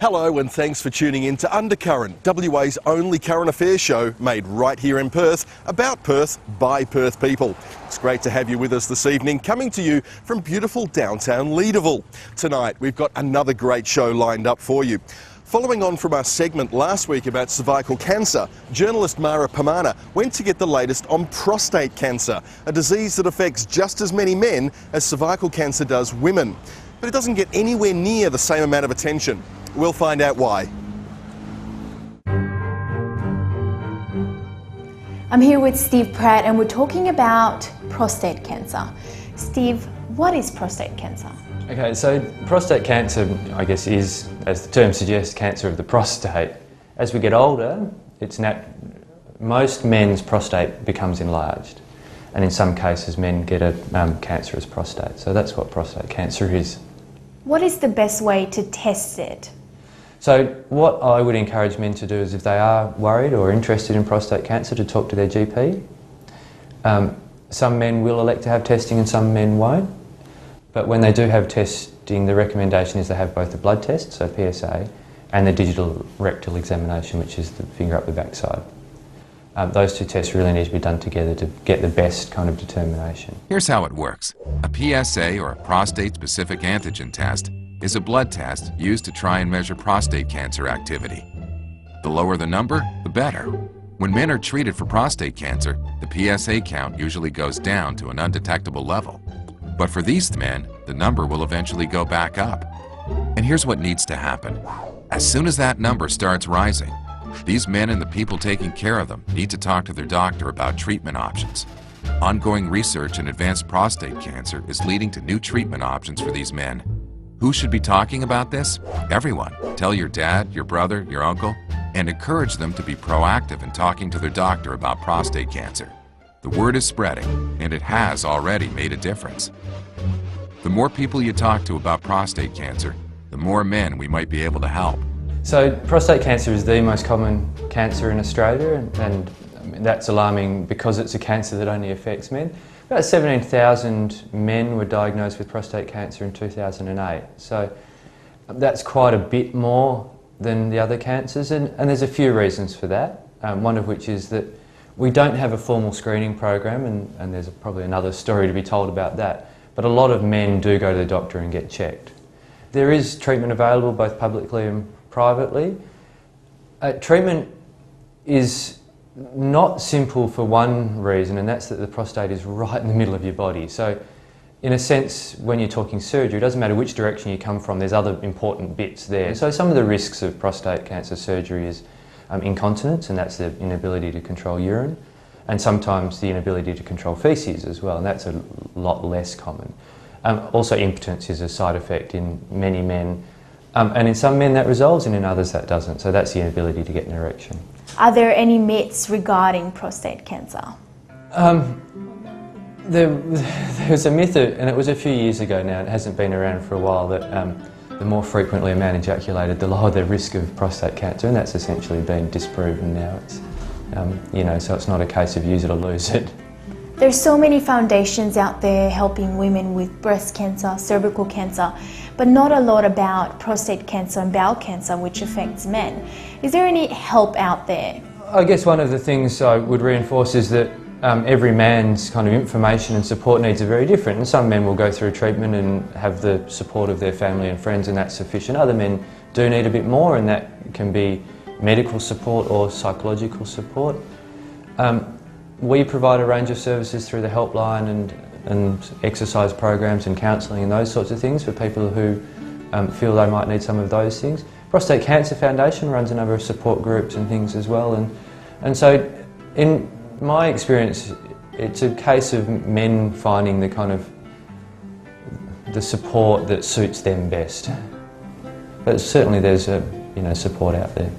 Hello and thanks for tuning in to Undercurrent, WA's only current affairs show made right here in Perth, about Perth, by Perth people. It's great to have you with us this evening, coming to you from beautiful downtown Leederville. Tonight we've got another great show lined up for you. Following on from our segment last week about cervical cancer, journalist Mara Pamana went to get the latest on prostate cancer, a disease that affects just as many men as cervical cancer does women. But it doesn't get anywhere near the same amount of attention. We'll find out why. I'm here with Steve Pratt and we're talking about prostate cancer. Steve, what is prostate cancer? Okay, so prostate cancer, I guess, is, as the term suggests, cancer of the prostate. As we get older, most men's prostate becomes enlarged, and in some cases men get a cancerous prostate. So that's what prostate cancer is. What is the best way to test it? So what I would encourage men to do is, if they are worried or interested in prostate cancer, to talk to their GP. Some men will elect to have testing and some men won't. But when they do have testing, the recommendation is they have both the blood test, so PSA, and the digital rectal examination, which is the finger up the backside. Those two tests really need to be done together to get the best kind of determination. Here's how it works. A PSA, or a prostate-specific antigen test, is a blood test used to try and measure prostate cancer activity. The lower the number, the better. When men are treated for prostate cancer, the PSA count usually goes down to an undetectable level. But for these men, the number will eventually go back up. And here's what needs to happen. As soon as that number starts rising, these men and the people taking care of them need to talk to their doctor about treatment options. Ongoing research in advanced prostate cancer is leading to new treatment options for these men. Who should be talking about this? Everyone. Tell your dad, your brother, your uncle, and encourage them to be proactive in talking to their doctor about prostate cancer. The word is spreading, and it has already made a difference. The more people you talk to about prostate cancer, the more men we might be able to help. So prostate cancer is the most common cancer in Australia, and that's alarming because it's a cancer that only affects men. About 17,000 men were diagnosed with prostate cancer in 2008, so that's quite a bit more than the other cancers, and there's a few reasons for that, one of which is that we don't have a formal screening program, and there's probably another story to be told about that, but a lot of men do go to the doctor and get checked. There is treatment available both publicly and privately. Treatment is not simple for one reason, and that's that the prostate is right in the middle of your body. So in a sense, when you're talking surgery, it doesn't matter which direction you come from, there's other important bits there. So some of the risks of prostate cancer surgery is incontinence, and that's the inability to control urine, and sometimes the inability to control faeces as well, and that's a lot less common. Also impotence is a side effect in many men, and in some men that resolves and in others that doesn't, so that's the inability to get an erection. Are there any myths regarding prostate cancer? There's a myth, and it was a few years ago now, it hasn't been around for a while, that the more frequently a man ejaculated, the lower the risk of prostate cancer, and that's essentially been disproven now. It's, so it's not a case of use it or lose it. There's so many foundations out there helping women with breast cancer, cervical cancer, but not a lot about prostate cancer and bowel cancer, which affects men. Is there any help out there? I guess one of the things I would reinforce is that every man's kind of information and support needs are very different, and some men will go through treatment and have the support of their family and friends, and that's sufficient. Other men do need a bit more, and that can be medical support or psychological support. We provide a range of services through the helpline and exercise programs and counselling and those sorts of things for people who feel they might need some of those things. Prostate Cancer Foundation runs a number of support groups and things as well, and so in my experience it's a case of men finding the kind of the support that suits them best. But certainly there's support out there.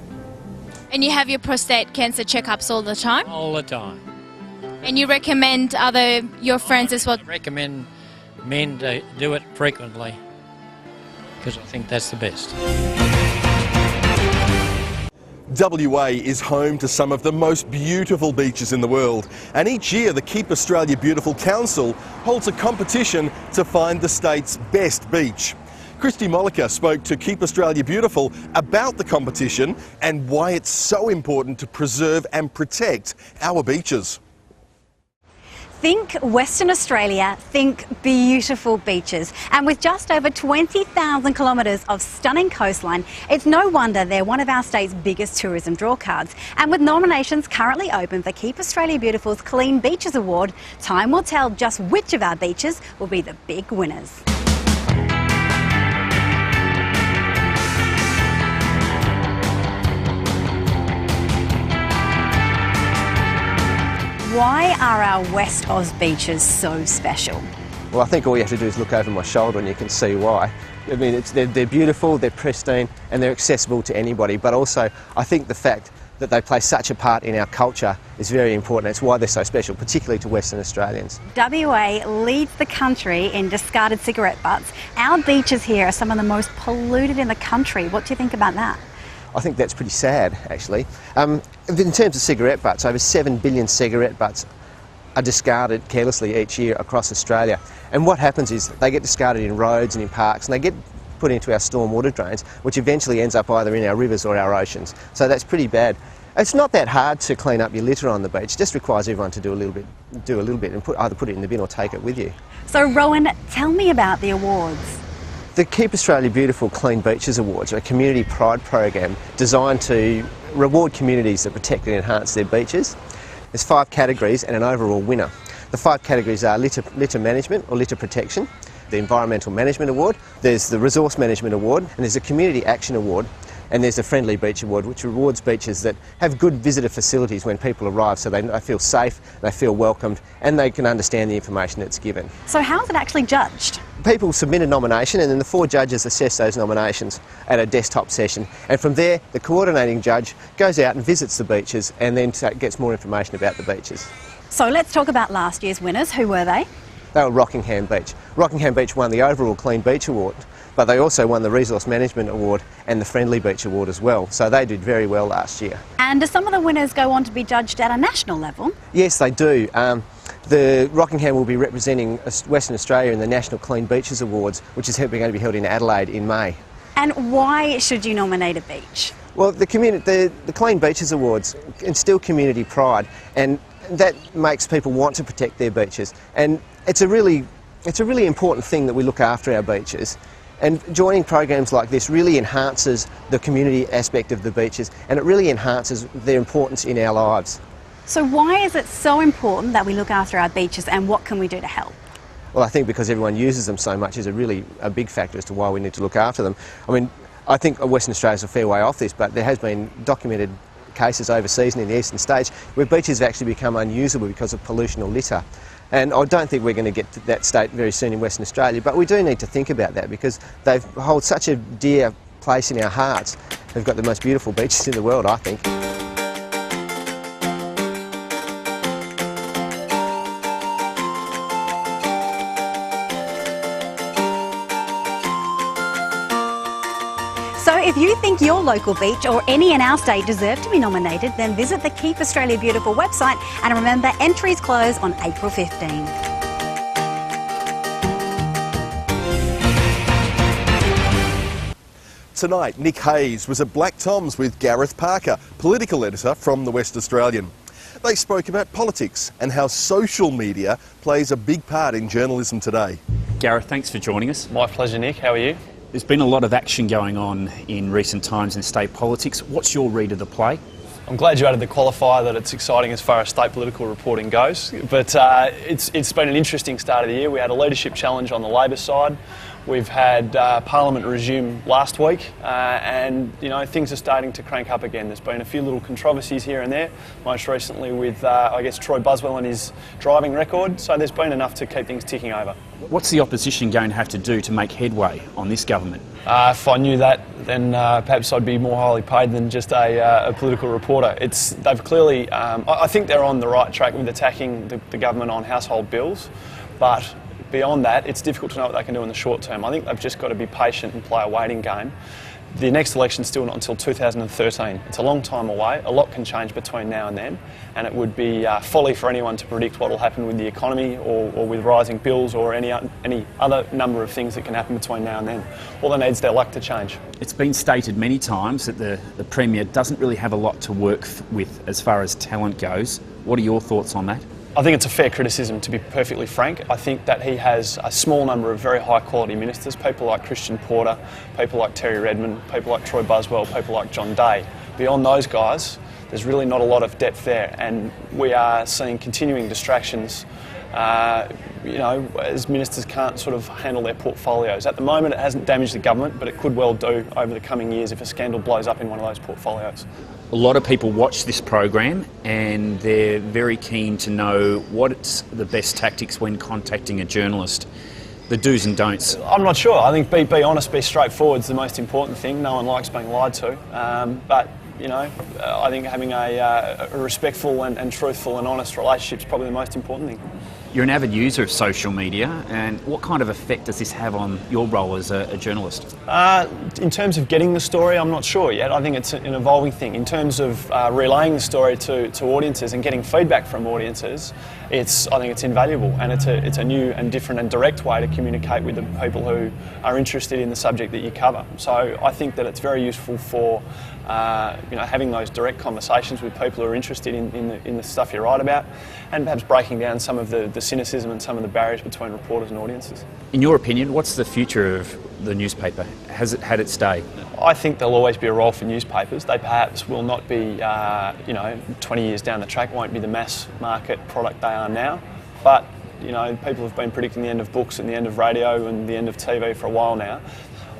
And you have your prostate cancer checkups all the time? All the time. And you recommend your friends as well? I recommend men to do it frequently because I think that's the best. WA is home to some of the most beautiful beaches in the world, and each year the Keep Australia Beautiful Council holds a competition to find the state's best beach. Christy Molliker spoke to Keep Australia Beautiful about the competition and why it's so important to preserve and protect our beaches. Think Western Australia, think beautiful beaches. And with just over 20,000 kilometres of stunning coastline, it's no wonder they're one of our state's biggest tourism drawcards. And with nominations currently open for Keep Australia Beautiful's Clean Beaches Award, time will tell just which of our beaches will be the big winners. Why are our West Oz beaches so special? Well, I think all you have to do is look over my shoulder and you can see why. I mean, they're beautiful, they're pristine and they're accessible to anybody, but also I think the fact that they play such a part in our culture is very important. It's why they're so special, particularly to Western Australians. WA leads the country in discarded cigarette butts. Our beaches here are some of the most polluted in the country. What do you think about that? I think that's pretty sad, actually. In terms of cigarette butts, over 7 billion cigarette butts are discarded carelessly each year across Australia. And what happens is they get discarded in roads and in parks, and they get put into our stormwater drains, which eventually ends up either in our rivers or our oceans. So that's pretty bad. It's not that hard to clean up your litter on the beach. It just requires everyone to do a little bit and either put it in the bin or take it with you. So Rowan, tell me about the awards. The Keep Australia Beautiful Clean Beaches Awards are a community pride program designed to reward communities that protect and enhance their beaches. There's 5 categories and an overall winner. The 5 categories are litter management or litter protection, the Environmental Management Award, there's the Resource Management Award, and there's a Community Action Award, and there's the Friendly Beach Award, which rewards beaches that have good visitor facilities when people arrive, so they feel safe, they feel welcomed, and they can understand the information that's given. So how is it actually judged? People submit a nomination and then the 4 judges assess those nominations at a desktop session, and from there the coordinating judge goes out and visits the beaches and then gets more information about the beaches. So let's talk about last year's winners. Who were they? They were Rockingham Beach. Rockingham Beach won the overall Clean Beach Award, but they also won the Resource Management Award and the Friendly Beach Award as well, so they did very well last year. And do some of the winners go on to be judged at a national level? Yes, they do. The Rockingham will be representing Western Australia in the National Clean Beaches Awards, which is going to be held in Adelaide in May. And why should you nominate a beach? Well, the Clean Beaches Awards instill community pride, and that makes people want to protect their beaches. And it's a really important thing that we look after our beaches. And joining programs like this really enhances the community aspect of the beaches, and it really enhances their importance in our lives. So why is it so important that we look after our beaches, and what can we do to help? Well, I think because everyone uses them so much is a big factor as to why we need to look after them. I mean, I think Western Australia's a fair way off this, but there has been documented cases overseas and in the eastern states where beaches have actually become unusable because of pollution or litter. And I don't think we're going to get to that state very soon in Western Australia, but we do need to think about that because they hold such a dear place in our hearts. They've got the most beautiful beaches in the world, I think. So if you think your local beach or any in our state deserve to be nominated, then visit the Keep Australia Beautiful website, and remember, entries close on April 15th. Tonight, Nick Hayes was at Black Tom's with Gareth Parker, political editor from the West Australian. They spoke about politics and how social media plays a big part in journalism today. Gareth, thanks for joining us. My pleasure, Nick. How are you? There's been a lot of action going on in recent times in state politics. What's your read of the play? I'm glad you added the qualifier that it's exciting as far as state political reporting goes. But it's been an interesting start of the year. We had a leadership challenge on the Labor side. We've had Parliament resume last week, and things are starting to crank up again. There's been a few little controversies here and there, most recently with Troy Buswell and his driving record. So there's been enough to keep things ticking over. What's the opposition going to have to do to make headway on this government? If I knew that, then perhaps I'd be more highly paid than just a political reporter. They've clearly, I think they're on the right track with attacking the government on household bills, but beyond that, it's difficult to know what they can do in the short term. I think they've just got to be patient and play a waiting game. The next election's still not until 2013. It's a long time away. A lot can change between now and then, and it would be folly for anyone to predict what will happen with the economy or with rising bills or any other number of things that can happen between now and then. All they need is their luck to change. It's been stated many times that the Premier doesn't really have a lot to work with as far as talent goes. What are your thoughts on that? I think it's a fair criticism, to be perfectly frank. I think that he has a small number of very high quality ministers, people like Christian Porter, people like Terry Redmond, people like Troy Buswell, people like John Day. Beyond those guys, there's really not a lot of depth there, and we are seeing continuing distractions as ministers can't sort of handle their portfolios. At the moment it hasn't damaged the government, but it could well do over the coming years if a scandal blows up in one of those portfolios. A lot of people watch this program and they're very keen to know what's the best tactics when contacting a journalist, the do's and don'ts. I'm not sure. I think be honest, be straightforward is the most important thing. No one likes being lied to, but I think having a respectful and truthful and honest relationship is probably the most important thing. You're an avid user of social media, and what kind of effect does this have on your role as a journalist? In terms of getting the story, I'm not sure yet. I think it's an evolving thing. In terms of relaying the story to audiences and getting feedback from audiences, I think it's invaluable, and it's a new and different and direct way to communicate with the people who are interested in the subject that you cover. So I think that it's very useful for having those direct conversations with people who are interested in the stuff you write about, and perhaps breaking down some of the cynicism and some of the barriers between reporters and audiences. In your opinion, what's the future of the newspaper? Has it had its day? I think there'll always be a role for newspapers. They perhaps will not be, 20 years down the track, won't be the mass market product they are now. But, people have been predicting the end of books and the end of radio and the end of TV for a while now.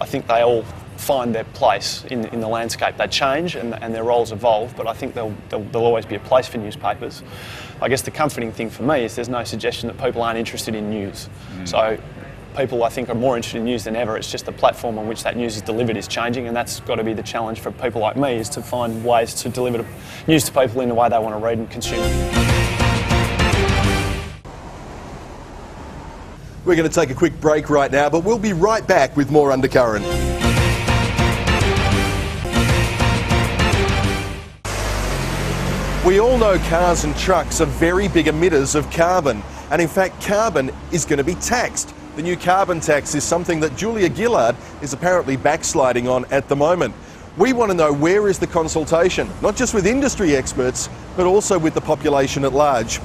I think they all find their place in the landscape. They change and their roles evolve, but I think there'll always be a place for newspapers. I guess the comforting thing for me is there's no suggestion that people aren't interested in news. So people, I think, are more interested in news than ever. It's just the platform on which that news is delivered is changing, and that's got to be the challenge for people like me, is to find ways to deliver news to people in the way they want to read and consume it. We're going to take a quick break right now, but we'll be right back with more Undercurrent. We all know cars and trucks are very big emitters of carbon, and in fact carbon is going to be taxed. The new carbon tax is something that Julia Gillard is apparently backsliding on at the moment. We want to know, where is the consultation, not just with industry experts, but also with the population at large.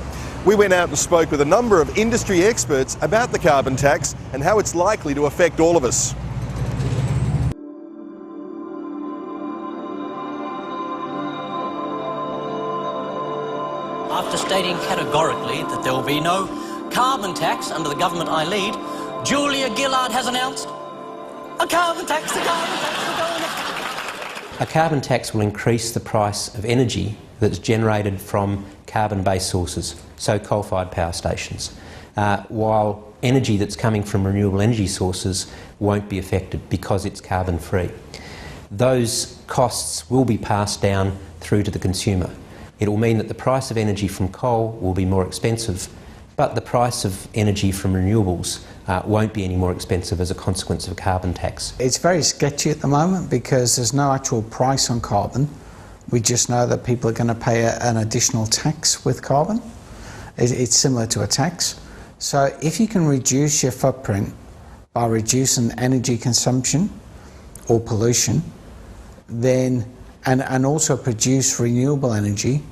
We went out and spoke with a number of industry experts about the carbon tax and how it's likely to affect all of us. After stating categorically that there will be no carbon tax under the government I lead, Julia Gillard has announced a carbon tax, a carbon tax, a carbon tax. A carbon tax will increase the price of energy that's generated from carbon-based sources, so coal-fired power stations, while energy that's coming from renewable energy sources won't be affected because it's carbon-free. Those costs will be passed down through to the consumer. It will mean that the price of energy from coal will be more expensive, but the price of energy from renewables won't be any more expensive as a consequence of a carbon tax. It's very sketchy at the moment because there's no actual price on carbon. We just know that people are going to pay an additional tax with carbon. It's similar to a tax. So if you can reduce your footprint by reducing energy consumption or pollution, then and also produce renewable energy,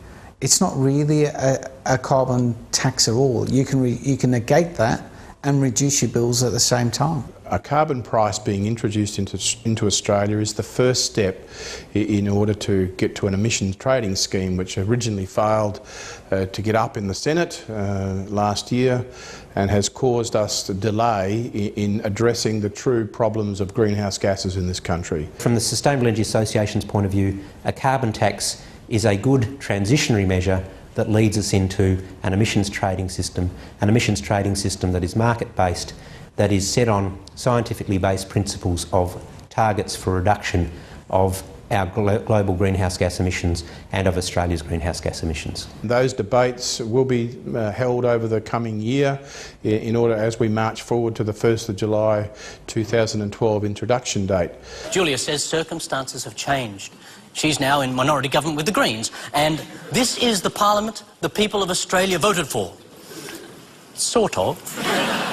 it's not really a carbon tax at all. You can negate that and reduce your bills at the same time. A carbon price being introduced into Australia is the first step in order to get to an emissions trading scheme, which originally failed to get up in the Senate last year and has caused us to delay in addressing the true problems of greenhouse gases in this country. From the Sustainable Energy Association's point of view, a carbon tax is a good transitionary measure that leads us into an emissions trading system that is market-based, that is set on scientifically based principles of targets for reduction of our global greenhouse gas emissions and of Australia's greenhouse gas emissions. Those debates will be held over the coming year in order as we march forward to the 1st of July 2012 introduction date. Julia says circumstances have changed. She's now in minority government with the Greens, and this is the parliament the people of Australia voted for. Sort of.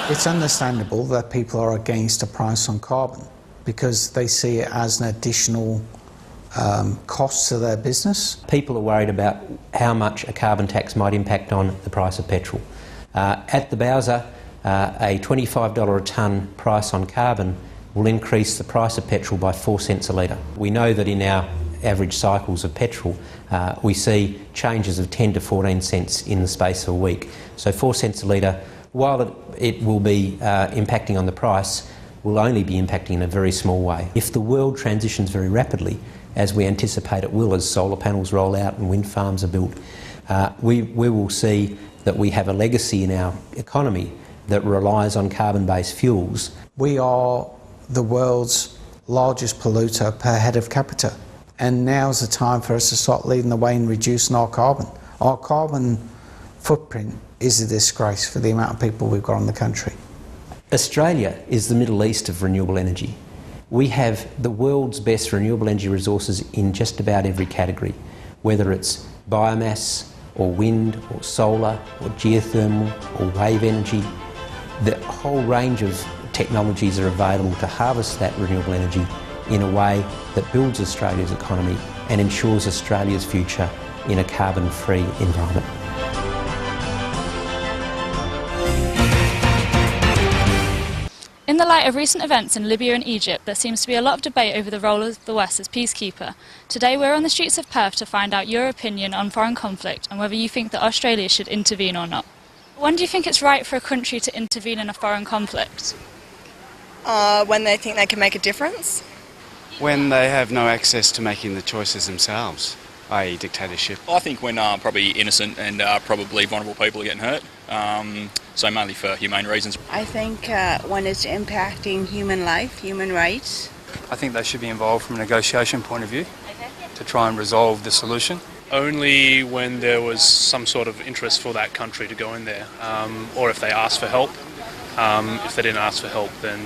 It's understandable that people are against a price on carbon because they see it as an additional cost to their business. People are worried about how much a carbon tax might impact on the price of petrol. At the Bowser, a $25 a tonne price on carbon will increase the price of petrol by 4 cents a litre. We know that in our average cycles of petrol, we see changes of 10 to 14 cents in the space of a week. So 4 cents a litre, while it will be impacting on the price, will only be impacting in a very small way. If the world transitions very rapidly, as we anticipate it will as solar panels roll out and wind farms are built, we will see that we have a legacy in our economy that relies on carbon-based fuels. We are the world's largest polluter per head of capita, and now's the time for us to start leading the way in reducing our carbon. Our carbon footprint is a disgrace for the amount of people we've got in the country. Australia is the Middle East of renewable energy. We have the world's best renewable energy resources in just about every category, whether it's biomass or wind or solar or geothermal or wave energy. The whole range of technologies are available to harvest that renewable energy in a way that builds Australia's economy and ensures Australia's future in a carbon-free environment. In the light of recent events in Libya and Egypt, there seems to be a lot of debate over the role of the West as peacekeeper. Today we're on the streets of Perth to find out your opinion on foreign conflict and whether you think that Australia should intervene or not. When do you think it's right for a country to intervene in a foreign conflict? When they think they can make a difference. When they have no access to making the choices themselves, i.e. dictatorship. I think when probably innocent and probably vulnerable people are getting hurt, so mainly for humane reasons. I think when it's impacting human life, human rights. I think they should be involved from a negotiation point of view to try and resolve the solution. Only when there was some sort of interest for that country to go in there, or if they asked for help. If they didn't ask for help, then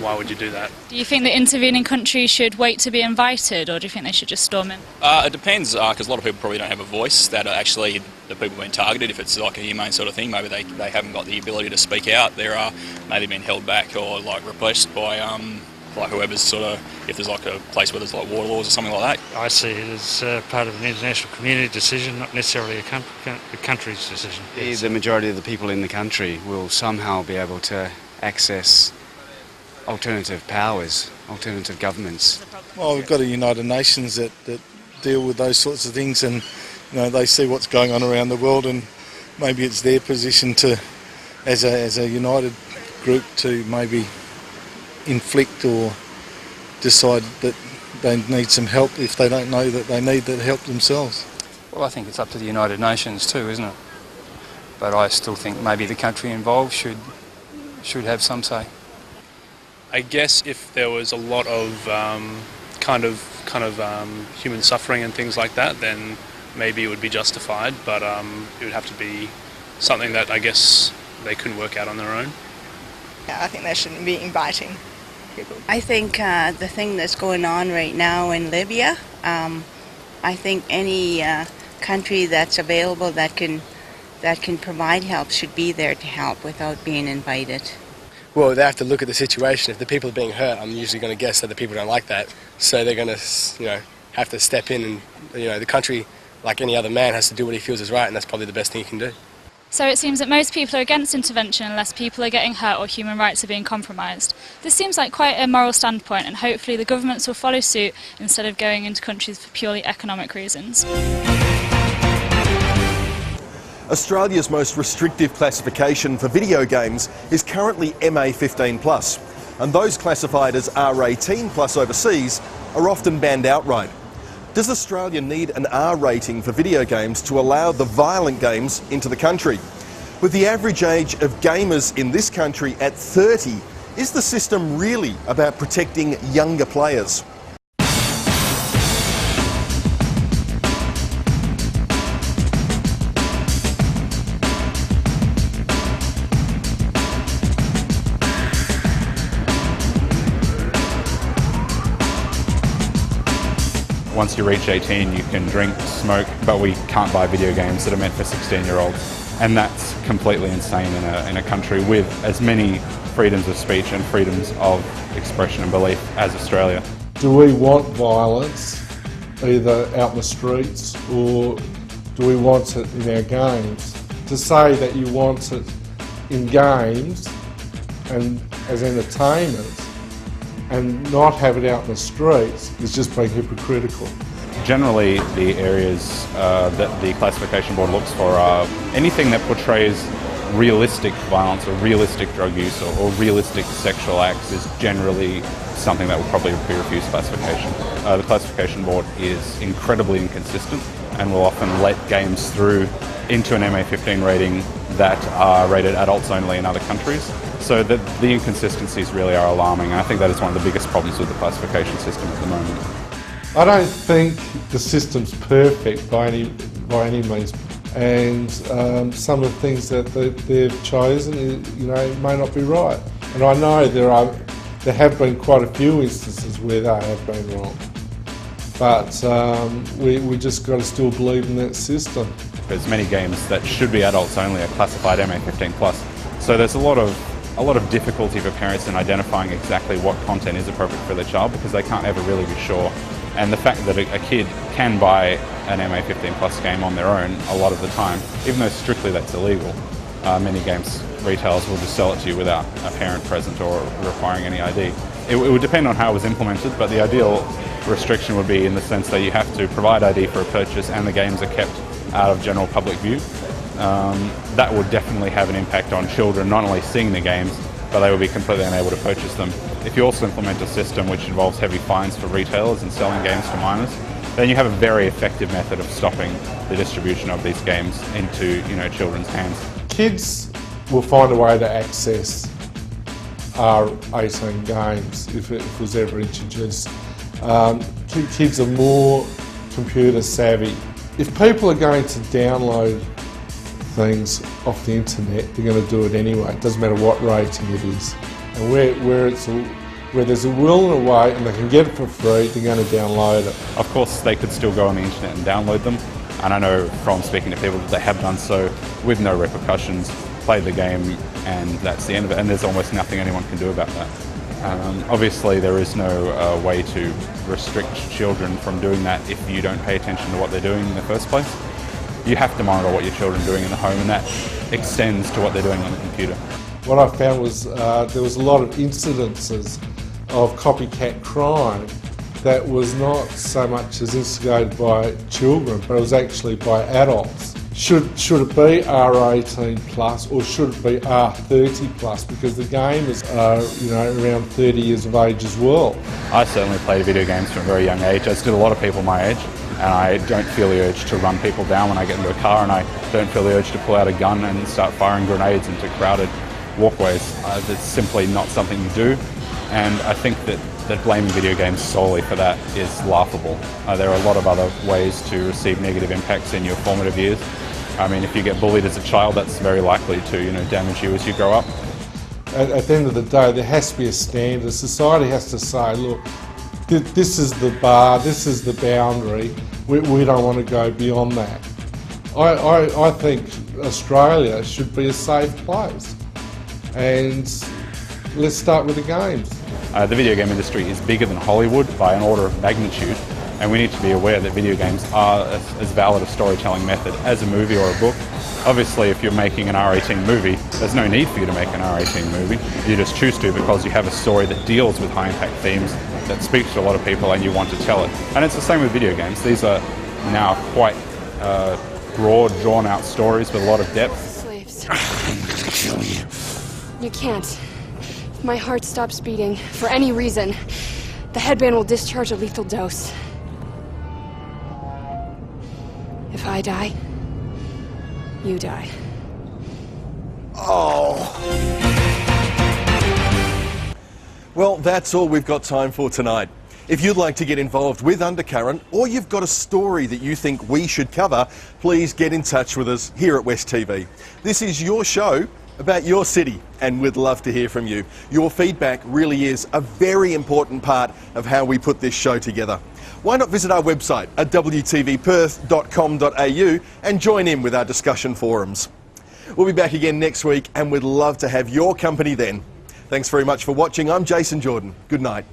why would you do that? Do you think the intervening country should wait to be invited, or do you think they should just storm in? It depends, because a lot of people probably don't have a voice that are actually the people being targeted. If it's like a humane sort of thing, maybe they haven't got the ability to speak out. They're maybe being held back or like replaced by like whoever's sort of, if there's like a place where there's like war laws or something like that. I see it as part of an international community decision, not necessarily a country's decision. Yes. The majority of the people in the country will somehow be able to access alternative powers, alternative governments. Well, we've got a United Nations that deal with those sorts of things, and they see what's going on around the world, and maybe it's their position to, as a united group, to maybe inflict or decide that they need some help if they don't know that they need that help themselves. Well, I think it's up to the United Nations too, isn't it? But I still think maybe the country involved should have some say. I guess if there was a lot of kind of human suffering and things like that, then maybe it would be justified. But it would have to be something that I guess they couldn't work out on their own. Yeah, I think they shouldn't be inviting people. I think the thing that's going on right now in Libya, I think any country that's available that can provide help should be there to help without being invited. Well, they have to look at the situation. If the people are being hurt, I'm usually going to guess that the people don't like that. So they're going to, have to step in, and the country, like any other man, has to do what he feels is right, and that's probably the best thing he can do. So it seems that most people are against intervention unless people are getting hurt or human rights are being compromised. This seems like quite a moral standpoint, and hopefully the governments will follow suit instead of going into countries for purely economic reasons. Australia's most restrictive classification for video games is currently MA15+, and those classified as R18+ overseas are often banned outright. Does Australia need an R rating for video games to allow the violent games into the country? With the average age of gamers in this country at 30, is the system really about protecting younger players? once you reach 18 you can drink, smoke, but we can't buy video games that are meant for 16-year-olds. And that's completely insane in a country with as many freedoms of speech and freedoms of expression and belief as Australia. Do we want violence either out in the streets, or do we want it in our games? To say that you want it in games and as entertainment and not have it out in the streets is just being hypocritical. Generally, the areas that the classification board looks for are anything that portrays realistic violence or realistic drug use or realistic sexual acts is generally something that will probably be refused classification. The classification board is incredibly inconsistent and will often let games through into an MA15 rating that are rated adults only in other countries. So the inconsistencies really are alarming. I think that is one of the biggest problems with the classification system at the moment. I don't think the system's perfect by any means, and some of the things that they've chosen, may not be right. And I know there have been quite a few instances where they have been wrong, but we just got to still believe in that system. There's many games that should be adults only are classified MA15+. So there's a lot of difficulty for parents in identifying exactly what content is appropriate for their child because they can't ever really be sure. And the fact that a kid can buy an MA15+ game on their own a lot of the time, even though strictly that's illegal, many games retailers will just sell it to you without a parent present or requiring any ID. It would depend on how it was implemented, but the ideal restriction would be in the sense that you have to provide ID for a purchase and the games are kept out of general public view. That would definitely have an impact on children not only seeing the games, but they will be completely unable to purchase them. If you also implement a system which involves heavy fines for retailers and selling games to minors, then you have a very effective method of stopping the distribution of these games into children's hands. Kids will find a way to access R18 games if it was ever introduced. Kids are more computer savvy. If people are going to download things off the internet, they're going to do it anyway. It doesn't matter what rating it is. And where there's a will and a way and they can get it for free, they're going to download it. Of course, they could still go on the internet and download them. And I know from speaking to people that they have done so with no repercussions, played the game, and that's the end of it. And there's almost nothing anyone can do about that. Obviously, there is no way to restrict children from doing that if you don't pay attention to what they're doing in the first place. You have to monitor what your children are doing in the home, and that extends to what they're doing on the computer. What I found was there was a lot of incidences of copycat crime that was not so much as instigated by children, but it was actually by adults. Should it be R18 plus or should it be R30 plus? Because the gamers are around 30 years of age as well. I certainly played video games from a very young age, as did a lot of people my age, and I don't feel the urge to run people down when I get into a car, and I don't feel the urge to pull out a gun and start firing grenades into crowded walkways. It's simply not something you do, and I think that blaming video games solely for that is laughable. There are a lot of other ways to receive negative impacts in your formative years. I mean, if you get bullied as a child, that's very likely to damage you as you grow up. At the end of the day, there has to be a standard. Society has to say, look, this is the bar, this is the boundary. We don't want to go beyond that. I think Australia should be a safe place. And let's start with the games. The video game industry is bigger than Hollywood by an order of magnitude, and we need to be aware that video games are as valid a storytelling method as a movie or a book. Obviously, if you're making an R18 movie, there's no need for you to make an R18 movie. You just choose to because you have a story that deals with high-impact themes, that speaks to a lot of people, and you want to tell it. And it's the same with video games. These are now quite broad, drawn-out stories with a lot of depth. Slaves. I'm gonna kill you. You can't. If my heart stops beating, for any reason, the headband will discharge a lethal dose. If I die, you die. Oh. Well, that's all we've got time for tonight. If you'd like to get involved with Undercurrent, or you've got a story that you think we should cover, please get in touch with us here at West TV. This is your show. about your city, and we'd love to hear from you. Your feedback really is a very important part of how we put this show together. Why not visit our website at wtvperth.com.au and join in with our discussion forums. We'll be back again next week, and we'd love to have your company then. Thanks very much for watching. I'm Jason Jordan. Good night.